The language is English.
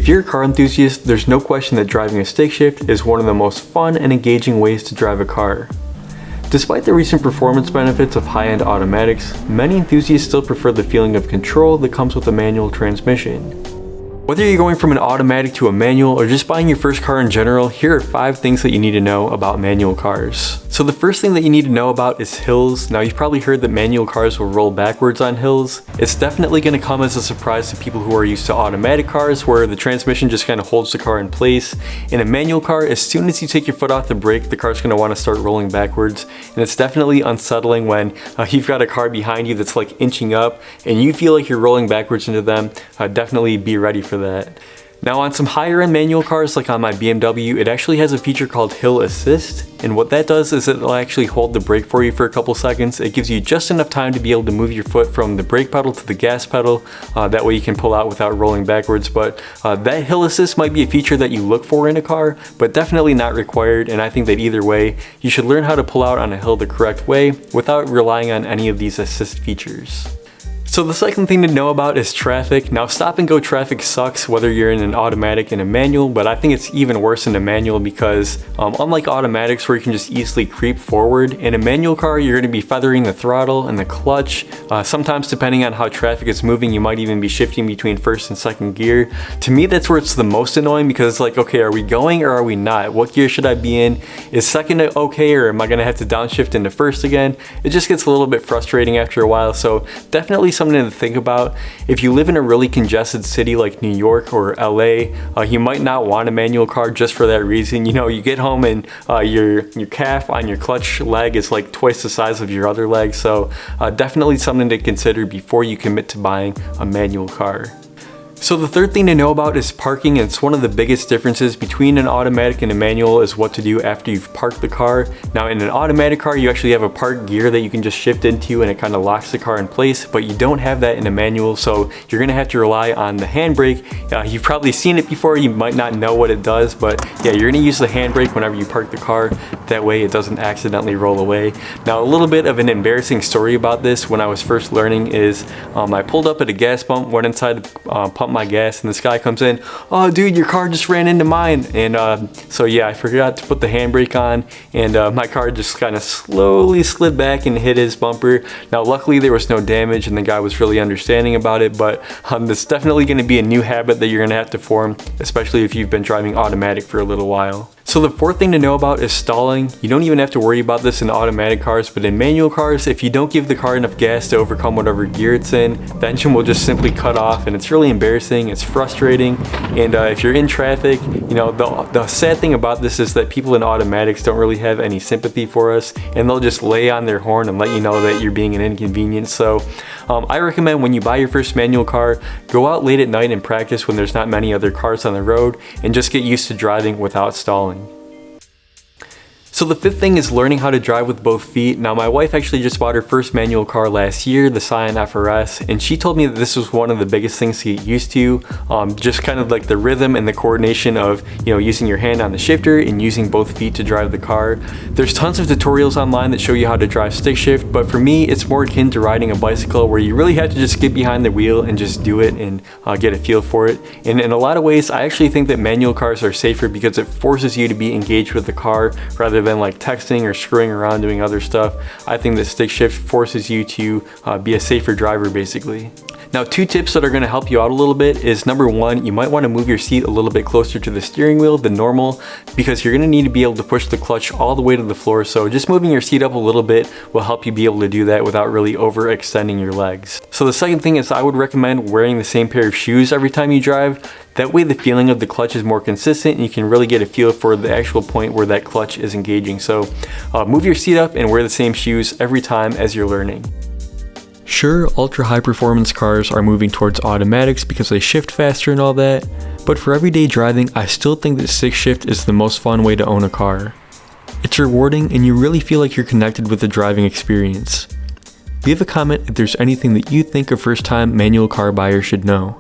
If you're a car enthusiast, there's no question that driving a stick shift is one of the most fun and engaging ways to drive a car. Despite the recent performance benefits of high-end automatics, many enthusiasts still prefer the feeling of control that comes with a manual transmission. Whether you're going from an automatic to a manual or just buying your first car in general, here are 5 things that you need to know about manual cars. So the first thing that you need to know about is hills. Now you've probably heard that manual cars will roll backwards on hills. It's definitely going to come as a surprise to people who are used to automatic cars where the transmission just kind of holds the car in place. In a manual car, as soon as you take your foot off the brake, the car's going to want to start rolling backwards. And it's definitely unsettling when you've got a car behind you that's like inching up and you feel like you're rolling backwards into them. Definitely be ready for that. Now on some higher end manual cars like on my BMW, it actually has a feature called Hill Assist, and what that does is it'll actually hold the brake for you for a couple seconds. It gives you just enough time to be able to move your foot from the brake pedal to the gas pedal, that way you can pull out without rolling backwards. But that Hill Assist might be a feature that you look for in a car, but definitely not required, and I think that either way, you should learn how to pull out on a hill the correct way without relying on any of these assist features. So the second thing to know about is traffic. Now stop and go traffic sucks whether you're in an automatic and a manual, but I think it's even worse in a manual because unlike automatics where you can just easily creep forward, in a manual car you're going to be feathering the throttle and the clutch. Sometimes depending on how traffic is moving, you might even be shifting between first and second gear. To me that's where it's the most annoying because it's like, okay, are we going or are we not? What gear should I be in? Is second okay or am I going to have to downshift into first again? It just gets a little bit frustrating after a while, so definitely something to think about. If you live in a really congested city like New York or LA, you might not want a manual car just for that reason. You know, you get home and your calf on your clutch leg is like twice the size of your other leg, so definitely something to consider before you commit to buying a manual car. So the third thing to know about is parking, and it's one of the biggest differences between an automatic and a manual is what to do after you've parked the car. Now in an automatic car you actually have a park gear that you can just shift into and it kind of locks the car in place, but you don't have that in a manual, so you're going to have to rely on the handbrake. You've probably seen it before, you might not know what it does, but yeah, you're going to use the handbrake whenever you park the car, that way it doesn't accidentally roll away. Now a little bit of an embarrassing story about this when I was first learning is I pulled up at a gas pump, went inside to pump my gas, and this guy comes in, "Oh dude, your car just ran into mine." And so yeah, I forgot to put the handbrake on, and my car just kind of slowly slid back and hit his bumper. Now luckily there was no damage and the guy was really understanding about it, but it's definitely going to be a new habit that you're going to have to form, especially if you've been driving automatic for a little while. So the fourth thing to know about is stalling. You don't even have to worry about this in automatic cars, but in manual cars, if you don't give the car enough gas to overcome whatever gear it's in, the engine will just simply cut off, and it's really embarrassing, it's frustrating, and if you're in traffic, you know, the sad thing about this is that people in automatics don't really have any sympathy for us, and they'll just lay on their horn and let you know that you're being an inconvenience. So I recommend when you buy your first manual car, go out late at night and practice when there's not many other cars on the road, and just get used to driving without stalling. So the fifth thing is learning how to drive with both feet. Now my wife actually just bought her first manual car last year, the Scion FRS, and she told me that this was one of the biggest things to get used to, just kind of like the rhythm and the coordination of, you know, using your hand on the shifter and using both feet to drive the car. There's tons of tutorials online that show you how to drive stick shift, but for me it's more akin to riding a bicycle where you really have to just get behind the wheel and just do it and get a feel for it. And in a lot of ways I actually think that manual cars are safer because it forces you to be engaged with the car rather than like texting or screwing around doing other stuff. I think that stick shift forces you to be a safer driver basically. Now 2 tips that are going to help you out a little bit is number 1, you might want to move your seat a little bit closer to the steering wheel than normal because you're going to need to be able to push the clutch all the way to the floor, so just moving your seat up a little bit will help you be able to do that without really overextending your legs. So the second thing is I would recommend wearing the same pair of shoes every time you drive. That way the feeling of the clutch is more consistent and you can really get a feel for the actual point where that clutch is engaging. So move your seat up and wear the same shoes every time as you're learning. Sure, ultra high performance cars are moving towards automatics because they shift faster and all that, but for everyday driving, I still think that stick shift is the most fun way to own a car. It's rewarding and you really feel like you're connected with the driving experience. Leave a comment if there's anything that you think a first time manual car buyer should know.